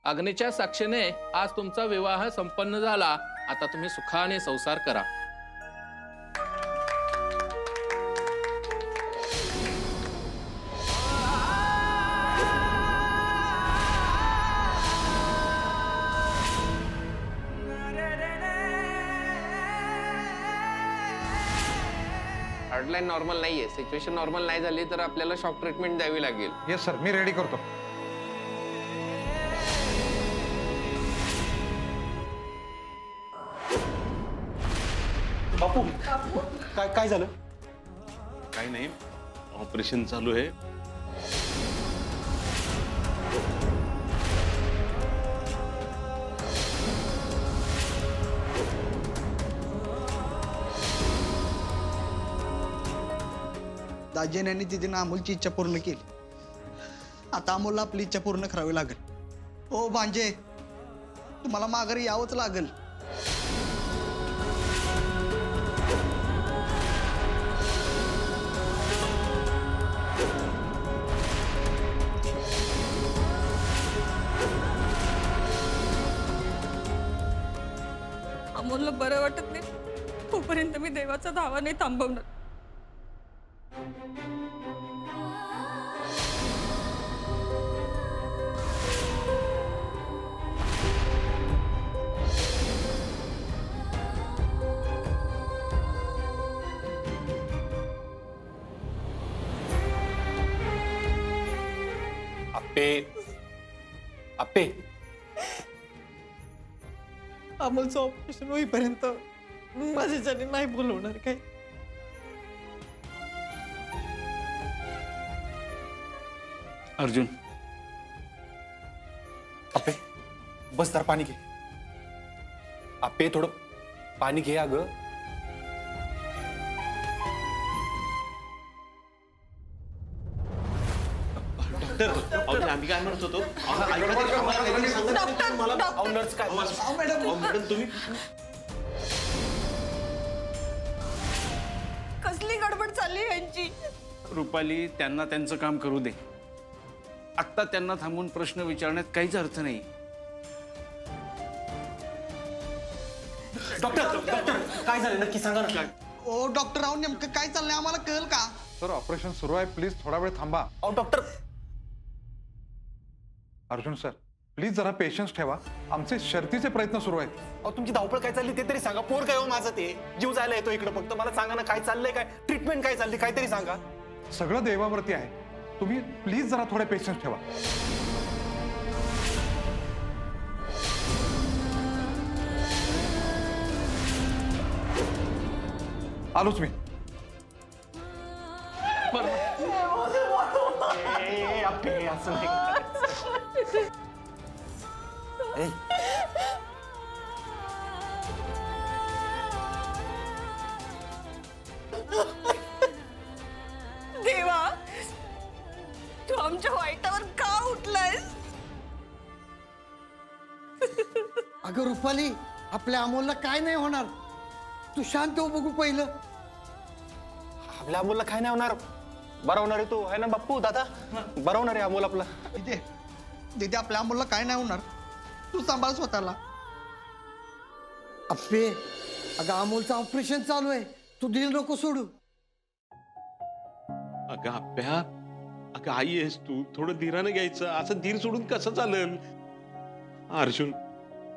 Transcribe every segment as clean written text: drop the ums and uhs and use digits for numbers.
अग्नीच्या साक्षीने आज तुमचा विवाह संपन्न झाला। आता तुम्ही सुखाने संसार करा। हार्डलाईन नॉर्मल नाहीये, सिच्युएशन नॉर्मल नाही झाली तर आपल्याला शॉक ट्रीटमेंट द्यावी लागेल। येस सर, मी रेडी करतो। बापू काय झालं? काही नाही, ऑपरेशन चालू आहे। दाजीने आणि तिने अमोलची इच्छा पूर्ण केली। आता अमोलला आपली इच्छा पूर्ण करावी लागेल। ओ भांजे, तुम्हाला माघारी यावंच लागेल। अमोलला बरं वाटत नाही तोपर्यंत मी देवाचा धावा नाही थांबवणार। आप्पे अमोलचं ऑपरेशन होईपर्यंत माझ्याच्याने नाही बोलवणार काय। अर्जुन, आप्पे बस जरा पाणी घे। आप्पे थोडं पाणी घे अगं। डॉक्टर आम्ही काय म्हणत होतो? नर्स काय मॅडम तुम्ही कसली गडबड चालली यांची? रुपाली, त्यांना त्यांचं काम करू दे। आत्ता त्यांना थांबून प्रश्न विचारण्यात काहीच अर्थ नाही। डॉक्टर काय झालं नक्की सांगा ना। ओ डॉक्टर राव, नेमकं काय चाललंय आम्हाला कळेल का? सर, ऑपरेशन सुरू आहे, प्लीज थोडा वेळ थांबा। अहो डॉक्टर। अर्जुन सर, प्लीज जरा पेशन्स ठेवा, आमचे शर्तीचे प्रयत्न सुरू आहेत। अहो तुमची धावपळ काय चालली ते तरी सांगा। पोर काय हो माझं, ते जीव जायला येतो इकडे, फक्त मला सांगा ना काय चाललंय, काय ट्रीटमेंट काय चालली, काहीतरी सांगा। सगळं देवावरती आहे, तुम्ही प्लीज जरा थोडे पेशन्स ठेवा। आलोच मी। असं नाही। देवा, तू आमच्या वाईटावर का उठलायस? अगं रुपाली, आपल्या अमोलला काय नाही होणार, तू शांत हो बघू पहिलं। आपल्या अमोलला काय नाही होणार, बरा होणार आहे तो, है ना बाप्पू दादा? बरा होणार आहे अमोल आपला। दीदी आपल्या अमोलला काय नाही होणार, तू सांभाळ स्वतःला। अप्पे, अगं अमोलचं ऑपरेशन चालू आहे, तू दिल नको सोडू। अगं आप्या, अगं आई आहेस तू, थोडं धीरानं घ्यायचं। असं धीर सोडून कसं चालेल? अर्जुन,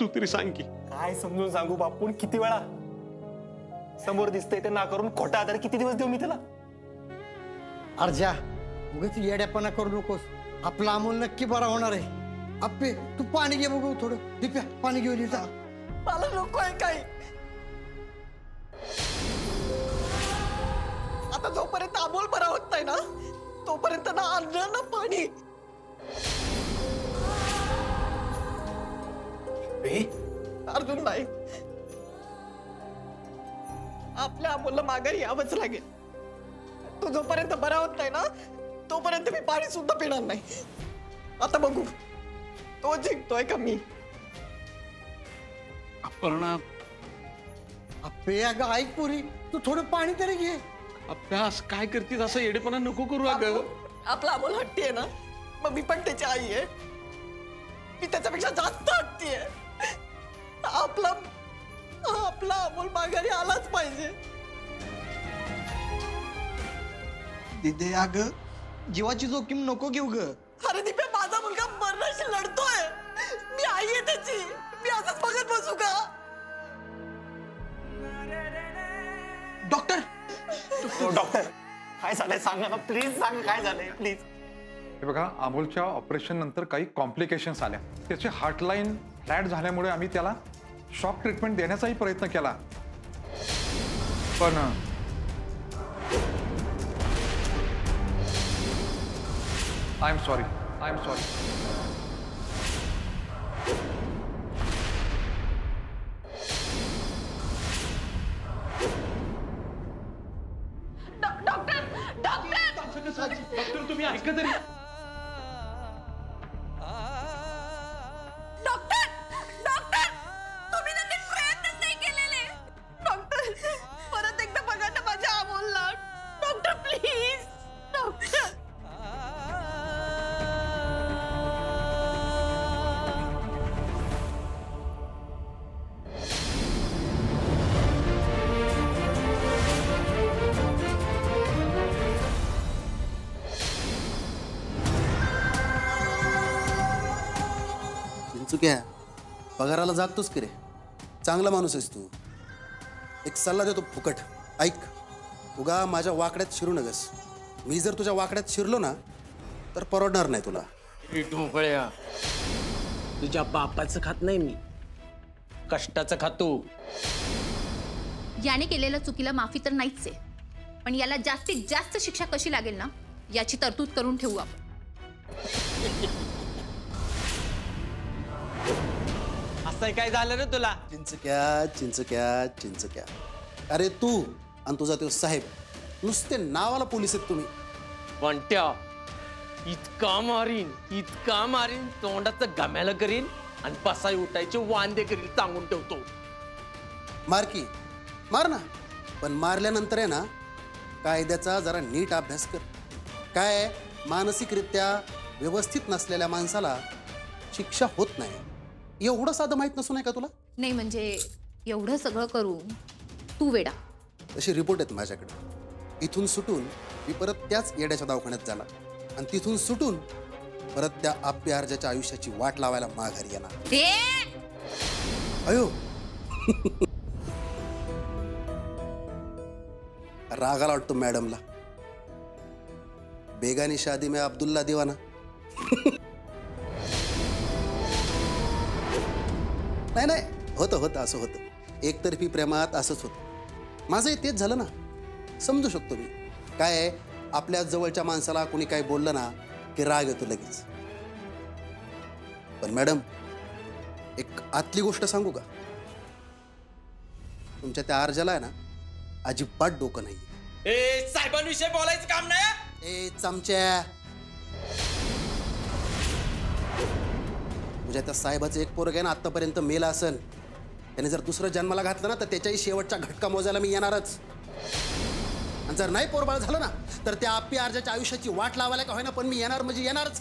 तू तरी सांग की। काय समजून सांगू बाप्पू, किती वेळा समोर दिसतंय ते ना करून खोटा आधार किती दिवस देऊ मी त्याला? अर्जा, उगाच येड्यापणा करू नकोस, आपला अमोल नक्की बरा होणार आहे। अप्पे, तू पाणी घे बघू थोडं। दिप्या, पाणी घेऊन ये जा। मला नको आहे काही। आता जोपर्यंत अमोल बरा होत नाही ना, तोपर्यंत ना अन्न ना पाणी। अर्जुन नाही, आपल्या अमोलला माघारी यावंच लागेल। तो जोपर्यंत बरा होत नाही ना, तोपर्यंत मी पाणी सुद्धा पिणार नाही। आता बघू तो जिंकतोय का मी। अपर्णा, अप्पे अगं ऐक पुरी, तू थोडं पाणी तरी घे। अभ्यास काय करतीस? असं येडेपणा नको करू अगं। आपला अमोल हट्टी आहे ना, मग मी पण त्याची आई आहे। मी त्याच्यापेक्षा जास्त हट्टी आहे. आपला अमोल माघारी आलाच पाहिजे. दिदे अगं जीवाची जोखीम नको घेऊ ग. अरे दिप्या, माझा मुलगा मरणाशी लढतोय. मी आई आहे त्याची. मी असंच बघत बसू का? डॉक्टर डॉक्टर काय झालंय सांगा ना प्लीज, सांगा काय झालंय प्लीज. हे बघा, अमोलच्या ऑपरेशन नंतर काही कॉम्प्लिकेशन्स आल्या. त्याची हार्टलाईन फ्लॅट झाल्यामुळे आम्ही त्याला शॉक ट्रीटमेंट देण्याचाही प्रयत्न केला, पण आय एम सॉरी. डॉक्टर तुम्ही ऐका तरी. डॉक्टर डॉक्टर तुम्ही ना ते प्रयत्नच नाही केलेले. डॉक्टर परत एकदा बघा ना माझ्या अमोलला. Doctor please. डॉक्टर चुक्या पगाराला जागतोस की रे. चांगला माणूस आहेस तू. एक सल्ला देतो फुकट ऐक. उगा माझ्या वाकड्यात शिरू नगस. मी जर तुझ्या वाकड्यात शिरलो ना तर परवडणार नाही तुला. ढोकळ्या, तुझ्या बापाचं खात नाही मी, कष्टाचं खातो. याने केलेल्या चुकीला माफी तर नाहीच आहे, पण याला जास्तीत जास्त शिक्षा कशी लागेल ना याची तरतूद करून ठेवू आपण. असं काय झालं रे तुला? चिंचक्या अरे तू आणि तुझा तो साहेब नुसते नावाला पोलीस आहेत तुम्ही. वंट्या, इतका मारीन तोंडाचं गम्याला करीन आणि बसाई उठायचे वांदे करीन सांगून ठेवतो. मार ना, पण मारल्यानंतर आहे ना कायद्याचा जरा नीट अभ्यास कर. काय मानसिकरित्या व्यवस्थित नसलेल्या माणसाला शिक्षा होत नाही एवढं साधं माहित नसून आहे का तुला? नाही म्हणजे एवढं सगळं करून तू वेडा. तसे रिपोर्ट आहेत माझ्याकडे. इथून सुटून मी परत त्याच येड्याच्या दवाखान्यात जाणार आणि तिथून सुटून परत त्या आप्पी अर्जाच्या आयुष्याची वाट लावायला माघारी येणार. अयो रागाला वाटतो मॅडमला. बेगानी शादी में अब्दुल्ला दिवाना. नाही होतं असं होतं. एकतर्फी प्रेमात असंच होतं. माझंही तेच झालं ना. समजू शकतो मी. काय आहे, आपल्या जवळच्या माणसाला कोणी काही बोललं ना की राग येतो लगेच. पण मॅडम एक आतली गोष्ट सांगू का? तुमच्या त्या अर्जाला आहे ना अजिबात डोकं नाही. साहेबांविषयी बोलायचं काम नाही. ए चमच्या, तुझ्या त्या साहेबाचं एक पोरग आहे ना आतापर्यंत मेला असेल. त्याने जर दुसरं जन्माला घातलं ना तर त्याच्याही शेवटचा घटका मोजायला मी येणारच. आणि जर नाही पोरबाळ झालं ना तर त्या आप्पी अर्जाच्या आयुष्याची वाट लावायला का होईना पण मी येणार म्हणजे येणारच.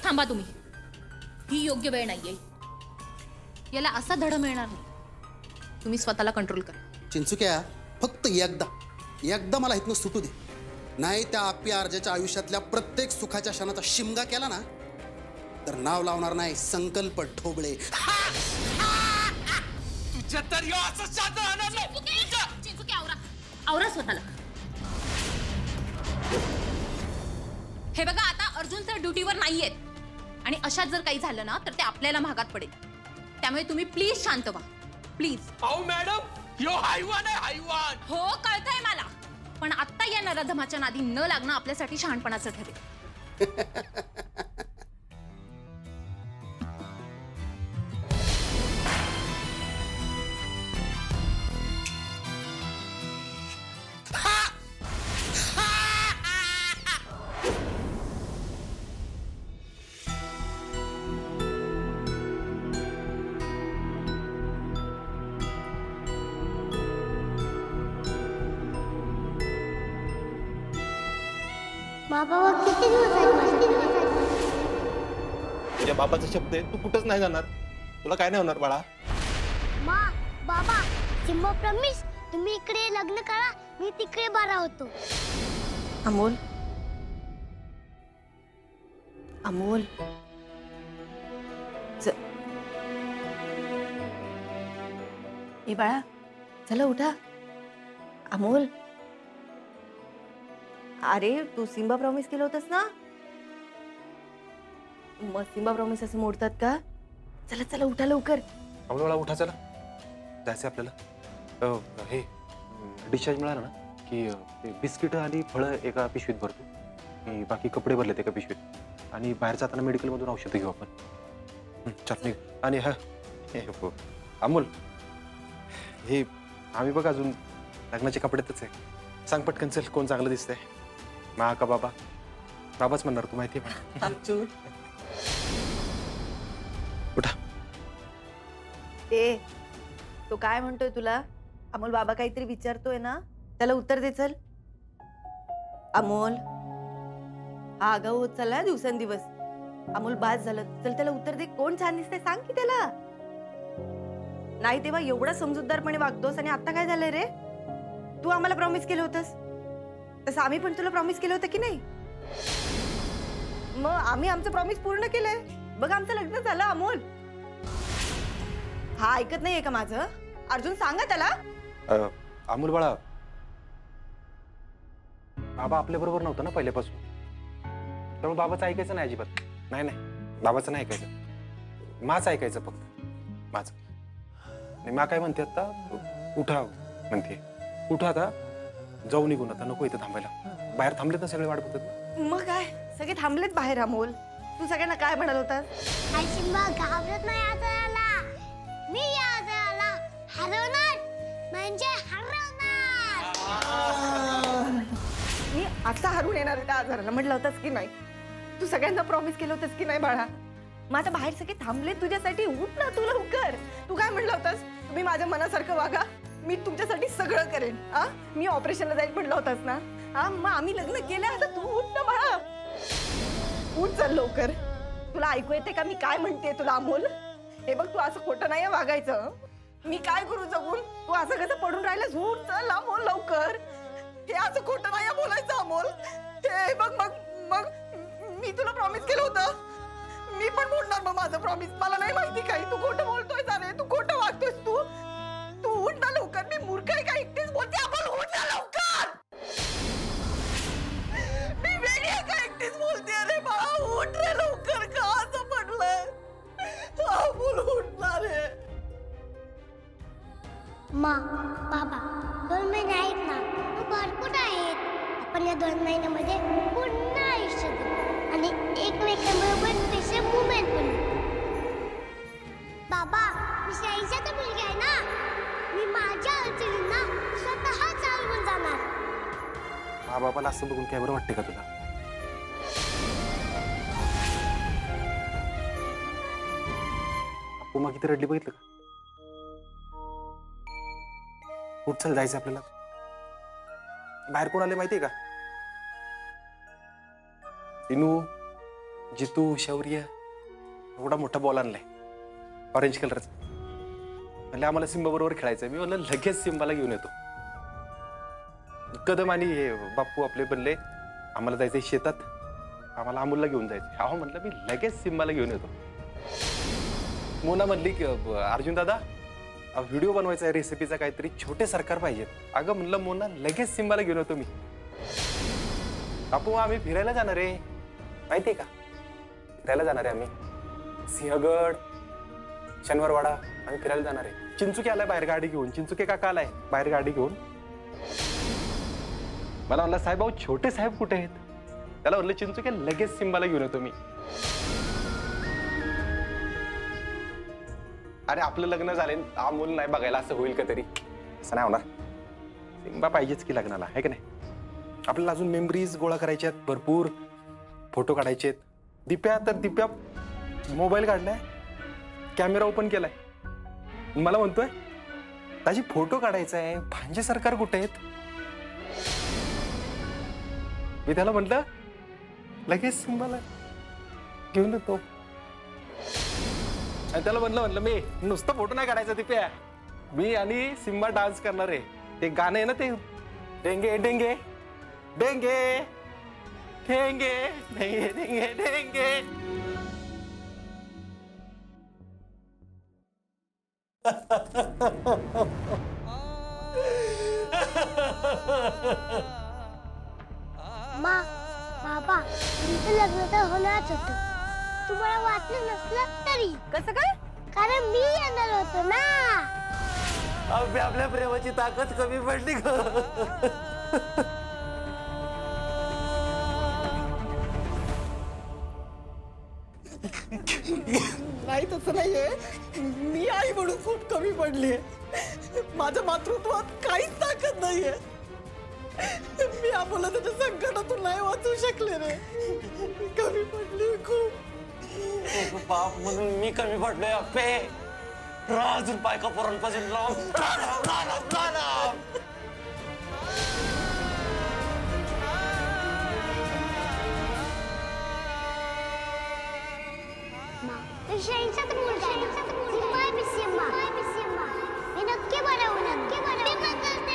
थांबा तुम्ही. ही योग्य वेळ नाहीये. याला असा धडा मिळणार नाही. तुम्ही स्वतःला कंट्रोल करा. चिंचुक्या, फक्त एकदा मला इथनं सुटू दे. नाही त्या आप्पी अर्जाच्या आयुष्यातल्या प्रत्येक सुखाच्या क्षणाचा शिमगा केला ना तर नाव लावणार नाही. संकल्प ढोबळे. आवरा स्वतःला. हे बघा, आता अर्जुन सर ड्युटीवर नाहीयेत आणि अशात जर काही झालं ना तर ते आपल्याला महागात पडेल. त्यामुळे तुम्ही प्लीज शांत व्हा. प्लीज. अहो मॅडम, ह्यो हैवान आहे, हैवान. हो कळतंय मला, पण आत्ता या नराधमाच्या नादी न लागणं आपल्यासाठी शहाणपणाचं ठरेल. बाबा किती दिवस तुझ्या बाबाचा शब्द आहे, तू कुठंच नाही जाणार. तुला काय नाही होणार बाळा. मा बाबा सिम्बा प्रॉमिस तुम्ही इकडे लग्न करा, मी तिकडे बरा होतो. अमोल अमोल ए बाळा चला उठा. अमोल अरे तू सिम्बा प्रॉमिस केलं होतंस ना, मग सिम्बा प्रॉमिस असं मोडतात का? चला चला उठा लवकर. बाळा उठा, चला जायचं आपल्याला. हे डिस्चार्ज मिळाला ना की बिस्किट आणि फळं एका पिशवीत भरतो, की बाकी कपडे भरलेत एका पिशवीत, आणि बाहेर जाताना मेडिकलमधून औषधं घेऊ आपण. चटणी आणि हा अमोल, हे आम्ही बघ अजून लग्नाच्या कपड्यातच आहे. सांग पटकन चल, कोण चांगलं दिसतंय, मा का बाबा? बाबाच म्हणणार, तू माहिती आहे. उठा. ए तो काय म्हणतोय तुला? अमोल बाबा काहीतरी विचारतोय ना, त्याला उत्तर दे. चल अमोल, हा आगाऊ होत चाललाय दिवसेंदिवस. अमोल बास झालं, चल त्याला उत्तर दे. कोण छान दिसतंय सांग की त्याला. नाही तेव्हा एवढा समजूतदारपणे वागतोस, आणि आता काय झालंय रे? तू आम्हाला प्रॉमिस केलं होतंस तसं आम्ही पण तुला प्रॉमिस केलं होतं की नाही? मग आम्ही आमचं प्रॉमिस पूर्ण केलंय. बघ आमचं लग्न झालं. अमोल हा ऐकत नाहीये का माझं? अर्जुन सांगा त्याला. अमोल बाळा, बाबा आपल्या बरोबर नव्हतं ना पहिल्यापासून, त्यामुळे बाबाचं ऐकायचं नाही अजिबात. नाही नाही, बाबाचं नाही ऐकायचं, माझं ऐकायचं फक्त, माझं. आणि मा काय म्हणते आता? उठा म्हणते. उठा आता, जाऊ निघून. आता नको इथं थांबायला, बाहेर थांबलेत ना सगळे वाट बघतात. मग काय सगळे थांबलेत बाहेर. अमोल तू सगळ्यांना काय म्हणाल होतास? आई सिम्बा घाबरत नाही आजाराला, मी या आजाराला हरवणार म्हणजे हरवणार. मी आता हरून येणार आहे त्या आजाराला म्हटलं होतंस की नाही? तू सगळ्यांना प्रॉमिस केलं होतंस की नाही बाळा? मग आता बाहेर सगळे थांबले तुझ्यासाठी. उठ ना तू लवकर. तू काय म्हटलं होतंस? तुम्ही माझ्या मनासारखं वागा, मी तुमच्यासाठी सगळं करेन. मी ऑपरेशनला जाईल म्हटलं होतास ना. मग आम्ही लग्न केलं, आता तू उठ ना बाळा. उठ चल लवकर. तुला ऐकू येते का मी काय म्हणते तुला? अमोल हे बघ, तू असं खोटं नाही वागायचं. मी काय करू जगून? तू असं कसं पडून राहिलास? उठ चल अमोल लवकर. हे असं खोटं नाही बोलायचं अमोल. हे बघ, मग मग मी तुला प्रॉमिस केलं होतं, मी पण बोलणार मग माझं प्रॉमिस. मला नाही माहिती काही, तू खोटं बोलतोय सारे, तू खोटं वागतोयस. तू उठ ना लवकर. मी मूर्ख आहे का एकटीच बोलते? आपण उठ ना लवकर. मी वेगळी आहे का एकटीच बोलते? अरे बाळा उठ रे लवकर. का असं पडलंय? अमोल उठणार रे. मा बाबा 2 महिने आहेत ना, तू भरपूर आहेत. आपण या 2 महिन्यामध्ये पुन्हा आयुष्य देऊ आणि एकमेकांबरोबर स्पेशल मुवमेंट बनवू. बाबा मी शाहीचा मुलगी आहे ना, मी माझ्या अडचणींना स्वतः चालवून जाणार. हा बाबाला असं बघून काय बरं वाटते का तुला? अप्पू मग किती रडली बघितलं का? उठ चल, जायचं आपल्याला. बाहेर कोण आले माहितीये का? इनू, जितू, शौर्य, एवढा मोठा बॉल आणलाय ऑरेंज कलरचा. म्हणजे आम्हाला सिम्बा बरोबर खेळायचंय. मी म्हणलं लगेच सिम्बाला घेऊन येतो. कदम आणि हे बाप्पू आपले बनले, आम्हाला जायचंय शेतात, आम्हाला अमोलला घेऊन जायचंय. अहो म्हणलं मी लगेच सिम्बाला घेऊन येतो. मोना म्हणली की अर्जुन दादा व्हिडिओ बनवायचा आहे रेसिपीचा, काहीतरी छोटे सरकार पाहिजेत. अगं म्हणलं मोना लगेच सिम्बाला घेऊन येतो मी. बापू आम्ही फिरायला जाणार आहे माहितीये का? फिरायला जाणार आहे आम्ही. सिंहगड, शनिवारवाडा आम्ही फिरायला जाणार आहे. चिंचुके आलाय बाहेर गाडी घेऊन. चिंचुके काका आलाय बाहेर गाडी घेऊन. मला म्हणलं साहेब अहो छोटे साहेब कुठे आहेत? त्याला म्हणलं चिंचुके लगेच सिम्बाला घेऊन येतो मी. अरे आपलं लग्न झाले, अमोल नाही बघायला असं होईल का तरी? असं नाही होणार. सिम्बा पाहिजेच की लग्नाला, आहे का नाही? आपल्याला अजून मेमरीज गोळा करायच्यात, भरपूर फोटो काढायचेत. दिप्या तर दिप्या मोबाईल काढलाय, कॅमेरा ओपन केलाय, मला म्हणतोय ताजी फोटो काढायचा आहे. भांजे सरकार कुठे आहेत? मी त्याला म्हटलं लगेच सिम्बाला घेऊन येतो. आणि त्याला म्हणलं मी नुसतं फोटो नाही काढायचा तिप्या, मी आणि सिम्बा डान्स करणार आहे. ते गाणं आहे ना ते, डेंगे डेंगे डेंगे डेंगे डेंगे डेंगे डेंगे. मा बाबा तुमचं लग्न तर होणारच होतं, तुम्हाला वाटलं नसलं तरी. कसं काय? कारण मी येणार होतो ना. आपल्या प्रेमाची ताकद कमी पडली ग. नाही तसं नाहीये, मी आई म्हणून खूप कमी पडलीये. माझ्या मातृत्वात काहीच ताकद नाहीये. मी आम्हाला त्याच्या संकटातून नाही वाचवू शकले रे. मी कमी पडली खूप. बाप म्हणून मी कमी पडलोय अप्पे. अजून बायका पोरांपासून शेणचाच मुलगा आहे ना. सिम्बा आहे मी, सिम्बा. मी नक्की बरं होणार. मी बदलते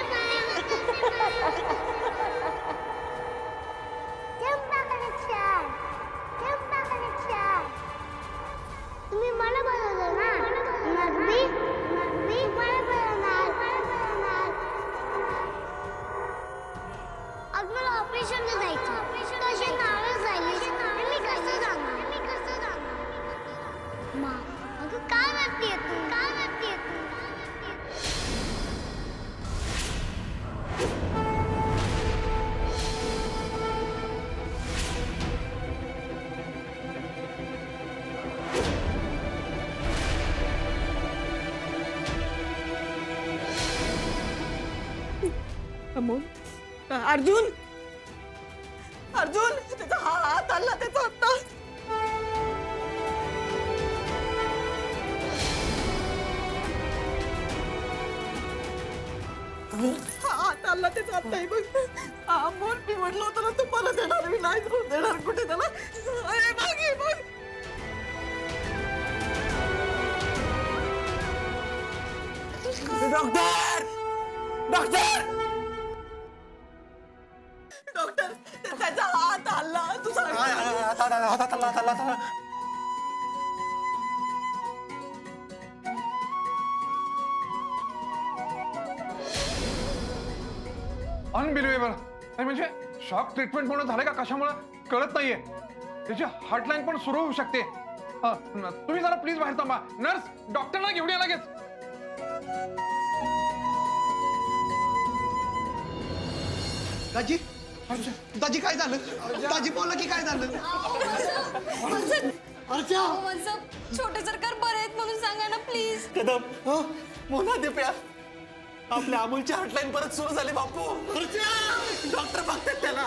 तुम्ही मला बनवलं ना. नरवी मला बनवणार. आज मला ऑपरेशनला जायचं. तसे नावं झाली, मी कसं जाणार? मा अगं काय करतेय तू? अर्जुन त्याचा हात आला, त्याचा हात. हात आला त्याचा हात नाही बघ. अमोल मी म्हटलं होतं ना तुम्हाला देणार, मी नाही देणार कुठे त्याला. अरे मागे बघ. डॉक्टर त्याचा हात आला. तू सांग. अनबिलिव्हेबल. म्हणजे शॉक ट्रीटमेंट म्हणून झालं का कशामुळे कळत नाहीये. त्याची हार्टलाईन पण सुरू होऊ शकते. तुम्ही जरा प्लीज बाहेर थांबा. नर्स डॉक्टरला घेऊन या लगेच. दाजी काय झालं? दाजी बोला की काय झालं? छोटे सरकार बरे आहेत म्हणून सांगा ना प्लीज. कदम मोना दिप्या, आपल्या अमूलची हॉटलाईन परत सुरू झाली बापू. डॉक्टर बघतात त्याला.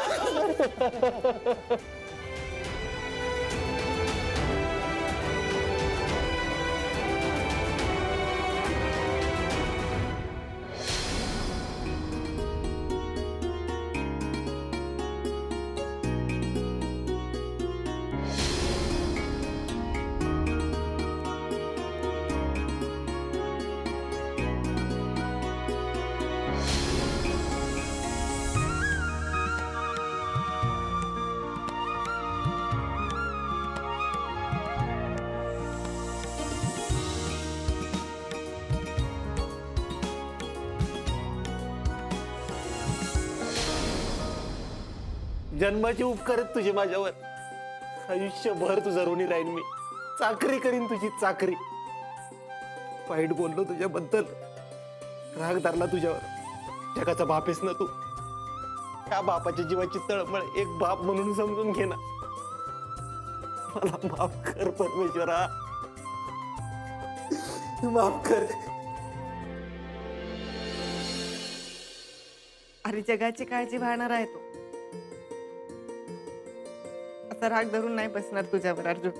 जन्माचे उपकार आहेत तुझे माझ्यावर. आयुष्यभर तुझा ऋणी राहीन मी. चाकरी करीन तुझी चाकरी. वाईट बोललो तुझ्याबद्दल, राग धरला तुझ्यावर. जगाचा बाप आहेस ना तू. त्या बापाच्या जीवाची तळमळ एक बाप म्हणून समजून घे ना. मला माफ कर परमेश्वरा, माफ कर. अरे जगाची काळजी वाहणार आहे तो. आता राग धरून नाही बसणार तुझ्यावर अर्जुन.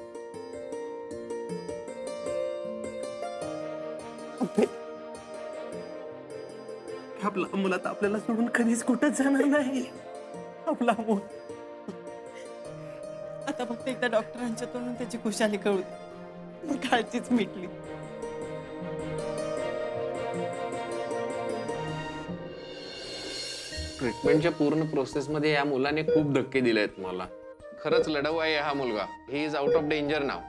आपला मुलात आपल्याला सोडून कधीच कुठंच जाणार नाही. आपला मूल आता फक्त एकदा डॉक्टरांच्या तोंडून त्याची खुशाली कळू दे. मग काळजीच मिटली. ट्रीटमेंटच्या पूर्ण प्रोसेसमध्ये या मुलाने खूप धक्के दिले आहेत मला. खरंच लढाऊ आहे हा मुलगा. He is out of danger now.